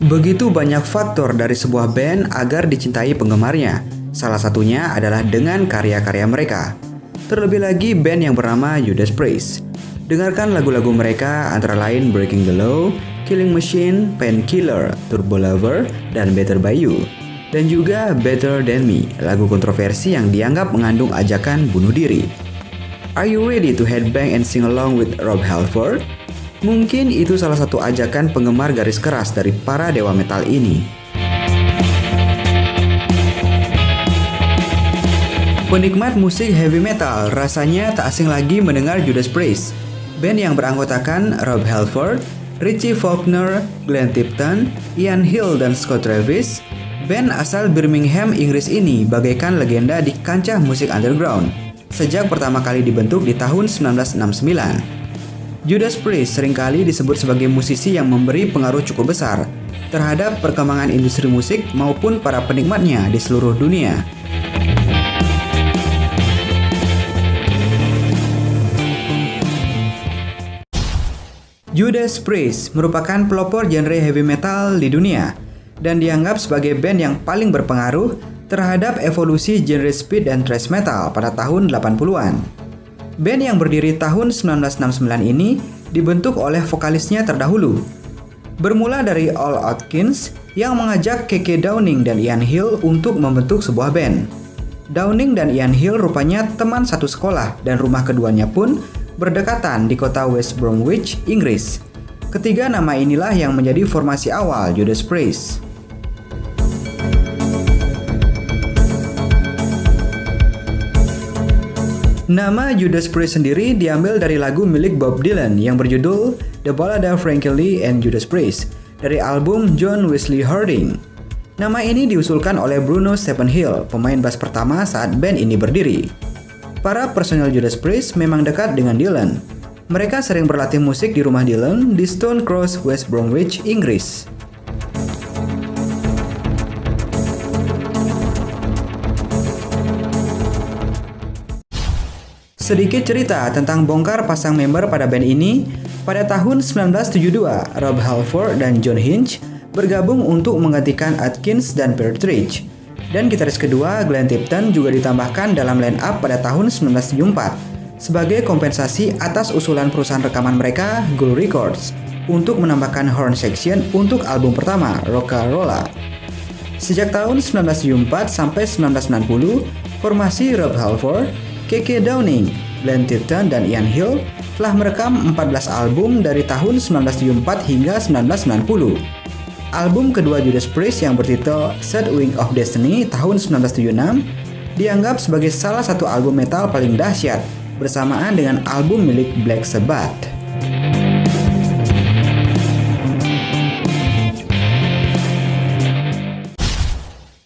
Begitu banyak faktor dari sebuah band agar dicintai penggemarnya. Salah satunya adalah dengan karya-karya mereka. Terlebih lagi band yang bernama Judas Priest. Dengarkan lagu-lagu mereka antara lain Breaking the Law, Killing Machine, Painkiller, Turbo Lover, dan Better by You. Dan juga Better Than Me, lagu kontroversi yang dianggap mengandung ajakan bunuh diri. Are you ready to headbang and sing along with Rob Halford? Mungkin itu salah satu ajakan penggemar garis keras dari para dewa metal ini. Penikmat musik heavy metal rasanya tak asing lagi mendengar Judas Priest. Band yang beranggotakan Rob Halford, Richie Faulkner, Glenn Tipton, Ian Hill, dan Scott Travis. Band asal Birmingham, Inggris ini bagaikan legenda di kancah musik underground sejak pertama kali dibentuk di tahun 1969. Judas Priest seringkali disebut sebagai musisi yang memberi pengaruh cukup besar terhadap perkembangan industri musik maupun para penikmatnya di seluruh dunia. Judas Priest merupakan pelopor genre heavy metal di dunia dan dianggap sebagai band yang paling berpengaruh terhadap evolusi genre speed dan thrash metal pada tahun 80-an. Band yang berdiri tahun 1969 ini dibentuk oleh vokalisnya terdahulu. Bermula dari Al Atkins yang mengajak Keke Downing dan Ian Hill untuk membentuk sebuah band. Downing dan Ian Hill rupanya teman satu sekolah dan rumah keduanya pun berdekatan di kota West Bromwich, Inggris. Ketiga nama inilah yang menjadi formasi awal Judas Priest. Nama Judas Priest sendiri diambil dari lagu milik Bob Dylan yang berjudul The Ballad of Frankie Lee and Judas Priest dari album John Wesley Harding. Nama ini diusulkan oleh Bruno Stephenhill, pemain bass pertama saat band ini berdiri. Para personel Judas Priest memang dekat dengan Dylan. Mereka sering berlatih musik di rumah Dylan di Stone Cross, West Bromwich, Inggris. Sedikit cerita tentang bongkar pasang member pada band ini. Pada tahun 1972, Rob Halford dan John Hinch bergabung untuk menggantikan Atkins dan Partridge. Dan gitaris kedua, Glenn Tipton, juga ditambahkan dalam line up pada tahun 1974 sebagai kompensasi atas usulan perusahaan rekaman mereka, Gull Records, untuk menambahkan horn section untuk album pertama, Rock-A-Rolla. Sejak tahun 1974 sampai 1990, formasi Rob Halford, Keke Downing, Glenn Tipton, dan Ian Hill telah merekam 14 album dari tahun 1974 hingga 1990. Album kedua Judas Priest yang bertitul Sad Wing of Destiny tahun 1976 dianggap sebagai salah satu album metal paling dahsyat bersamaan dengan album milik Black Sabbath.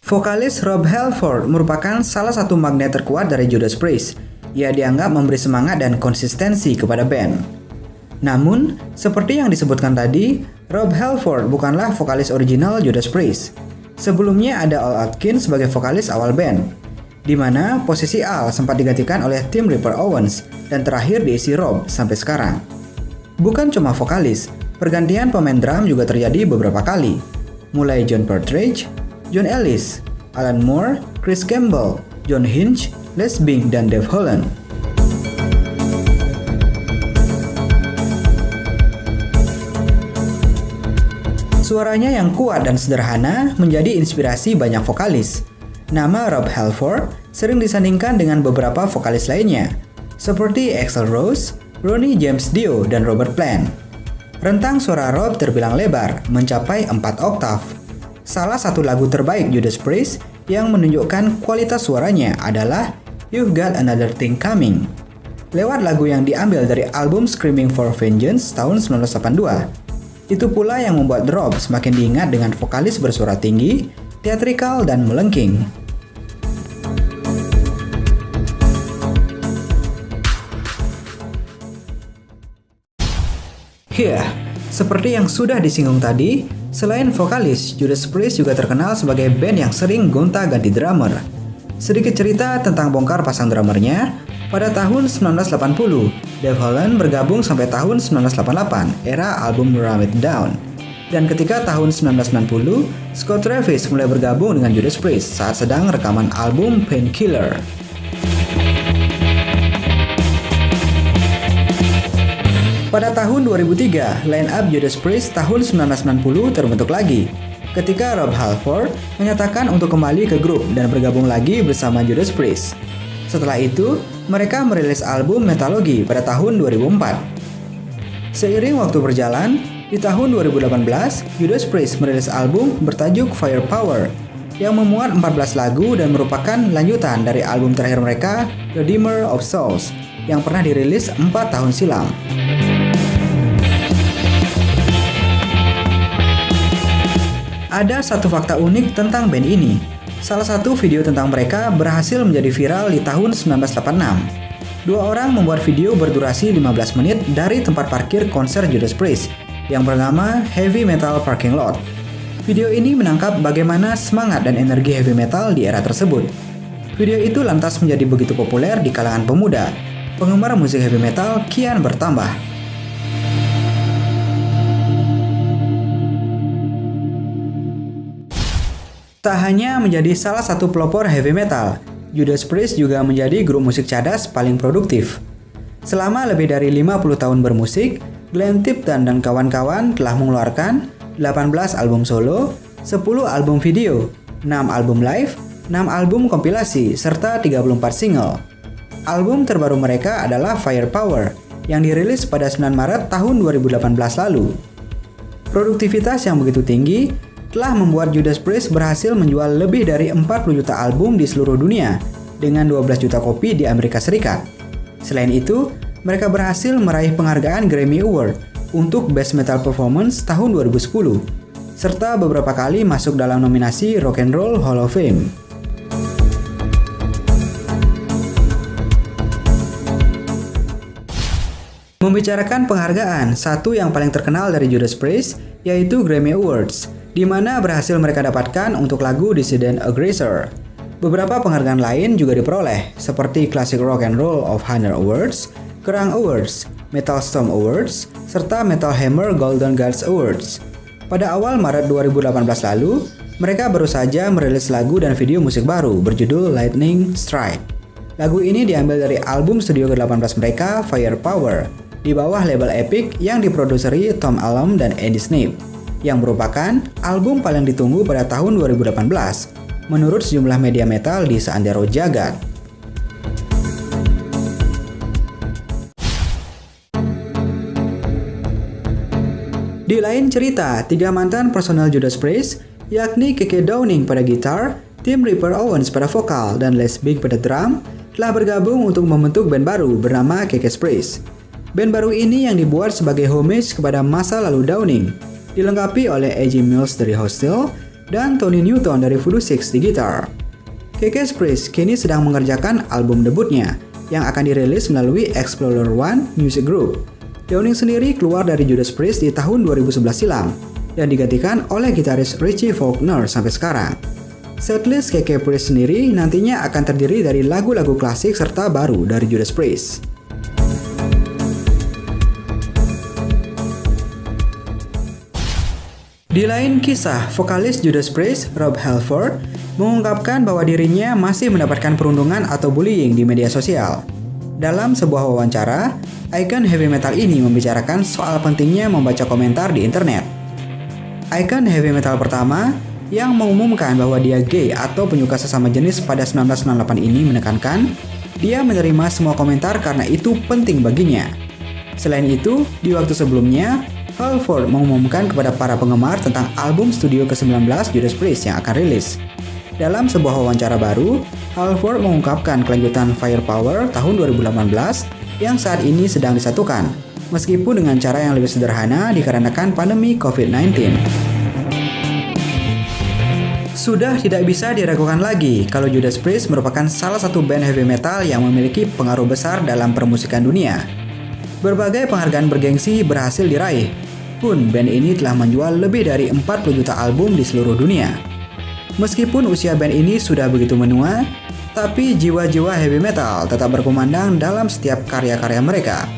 Vokalis Rob Halford merupakan salah satu magnet terkuat dari Judas Priest. Ia dianggap memberi semangat dan konsistensi kepada band. Namun, seperti yang disebutkan tadi, Rob Halford bukanlah vokalis original Judas Priest. Sebelumnya ada Al Atkins sebagai vokalis awal band, di mana posisi Al sempat digantikan oleh Tim Ripper Owens dan terakhir diisi Rob sampai sekarang. Bukan cuma vokalis, pergantian pemain drum juga terjadi beberapa kali, mulai John Partridge, John Ellis, Alan Moore, Chris Campbell, John Hinch, Les Bing, dan Dave Holland. Suaranya yang kuat dan sederhana menjadi inspirasi banyak vokalis. Nama Rob Halford sering disandingkan dengan beberapa vokalis lainnya, seperti Axl Rose, Ronnie James Dio, dan Robert Plant. Rentang suara Rob terbilang lebar, mencapai 4 oktav. Salah satu lagu terbaik Judas Priest yang menunjukkan kualitas suaranya adalah You've Got Another Thing Coming. Lewat lagu yang diambil dari album Screaming for Vengeance tahun 1982. Itu pula yang membuat Rob semakin diingat dengan vokalis bersuara tinggi, teatrikal, dan melengking. Seperti yang sudah disinggung tadi, selain vokalis, Judas Priest juga terkenal sebagai band yang sering gonta-ganti drummer. Sedikit cerita tentang bongkar pasang drummernya, pada tahun 1980, Dave Holland bergabung sampai tahun 1988, era album Ram It Down. Dan ketika tahun 1990, Scott Travis mulai bergabung dengan Judas Priest saat sedang rekaman album Painkiller. Pada tahun 2003, line-up Judas Priest tahun 1990 terbentuk lagi, ketika Rob Halford menyatakan untuk kembali ke grup dan bergabung lagi bersama Judas Priest. Setelah itu, mereka merilis album Metalogy pada tahun 2004. Seiring waktu berjalan, di tahun 2018, Judas Priest merilis album bertajuk Firepower yang memuat 14 lagu dan merupakan lanjutan dari album terakhir mereka, Redeemer of Souls, yang pernah dirilis 4 tahun silam. Ada satu fakta unik tentang band ini. Salah satu video tentang mereka berhasil menjadi viral di tahun 1986. Dua orang membuat video berdurasi 15 menit dari tempat parkir konser Judas Priest yang bernama Heavy Metal Parking Lot. Video ini menangkap bagaimana semangat dan energi heavy metal di era tersebut. Video itu lantas menjadi begitu populer di kalangan pemuda. Penggemar musik heavy metal kian bertambah. Tak hanya menjadi salah satu pelopor heavy metal, Judas Priest juga menjadi grup musik cadas paling produktif. Selama lebih dari 50 tahun bermusik, Glenn Tipton dan kawan-kawan telah mengeluarkan 18 album solo, 10 album video, 6 album live, 6 album kompilasi, serta 34 single. Album terbaru mereka adalah Firepower, yang dirilis pada 9 Maret tahun 2018 lalu. Produktivitas yang begitu tinggi telah membuat Judas Priest berhasil menjual lebih dari 40 juta album di seluruh dunia, dengan 12 juta kopi di Amerika Serikat. Selain itu, mereka berhasil meraih penghargaan Grammy Award untuk Best Metal Performance tahun 2010, serta beberapa kali masuk dalam nominasi Rock and Roll Hall of Fame. Membicarakan penghargaan, satu yang paling terkenal dari Judas Priest yaitu Grammy Awards, di mana berhasil mereka dapatkan untuk lagu Dissident Aggressor. Beberapa penghargaan lain juga diperoleh, seperti Classic Rock and Roll of Honor Awards, Kerrang Awards, Metal Storm Awards, serta Metal Hammer Golden Guards Awards. Pada awal Maret 2018 lalu, mereka baru saja merilis lagu dan video musik baru berjudul Lightning Strike. Lagu ini diambil dari album studio ke-18 mereka, Firepower, di bawah label Epic yang diproduseri Tom Allom dan Andy Sneap, yang merupakan album paling ditunggu pada tahun 2018, menurut sejumlah media metal di seantero jagat. Di lain cerita, 3 mantan personel Judas Priest, yakni Keke Downing pada gitar, Tim Ripper Owens pada vokal, dan Les Big pada drum, telah bergabung untuk membentuk band baru bernama Keke's Priest. Band baru ini yang dibuat sebagai homage kepada masa lalu Downing, dilengkapi oleh A.J. Mills dari Hostile dan Tony Newton dari Voodoo Six di gitar. Keke's Priest kini sedang mengerjakan album debutnya, yang akan dirilis melalui Explorer One Music Group. Downing sendiri keluar dari Judas Priest di tahun 2011 silam dan digantikan oleh gitaris Richie Faulkner sampai sekarang. Setlist Keke's Priest sendiri nantinya akan terdiri dari lagu-lagu klasik serta baru dari Judas Priest. Di lain kisah, vokalis Judas Priest, Rob Halford, mengungkapkan bahwa dirinya masih mendapatkan perundungan atau bullying di media sosial. Dalam sebuah wawancara, ikon heavy metal ini membicarakan soal pentingnya membaca komentar di internet. Ikon heavy metal pertama yang mengumumkan bahwa dia gay atau penyuka sesama jenis pada 1998 ini menekankan dia menerima semua komentar karena itu penting baginya. Selain itu, di waktu sebelumnya, Halford mengumumkan kepada para penggemar tentang album studio ke-19 Judas Priest yang akan rilis. Dalam sebuah wawancara baru, Halford mengungkapkan kelanjutan Firepower tahun 2018 yang saat ini sedang disatukan, meskipun dengan cara yang lebih sederhana dikarenakan pandemi COVID-19. Sudah tidak bisa diragukan lagi kalau Judas Priest merupakan salah satu band heavy metal yang memiliki pengaruh besar dalam permusikan dunia. Berbagai penghargaan bergengsi berhasil diraih, pun band ini telah menjual lebih dari 40 juta album di seluruh dunia. Meskipun usia band ini sudah begitu menua, tapi jiwa-jiwa heavy metal tetap berkumandang dalam setiap karya-karya mereka.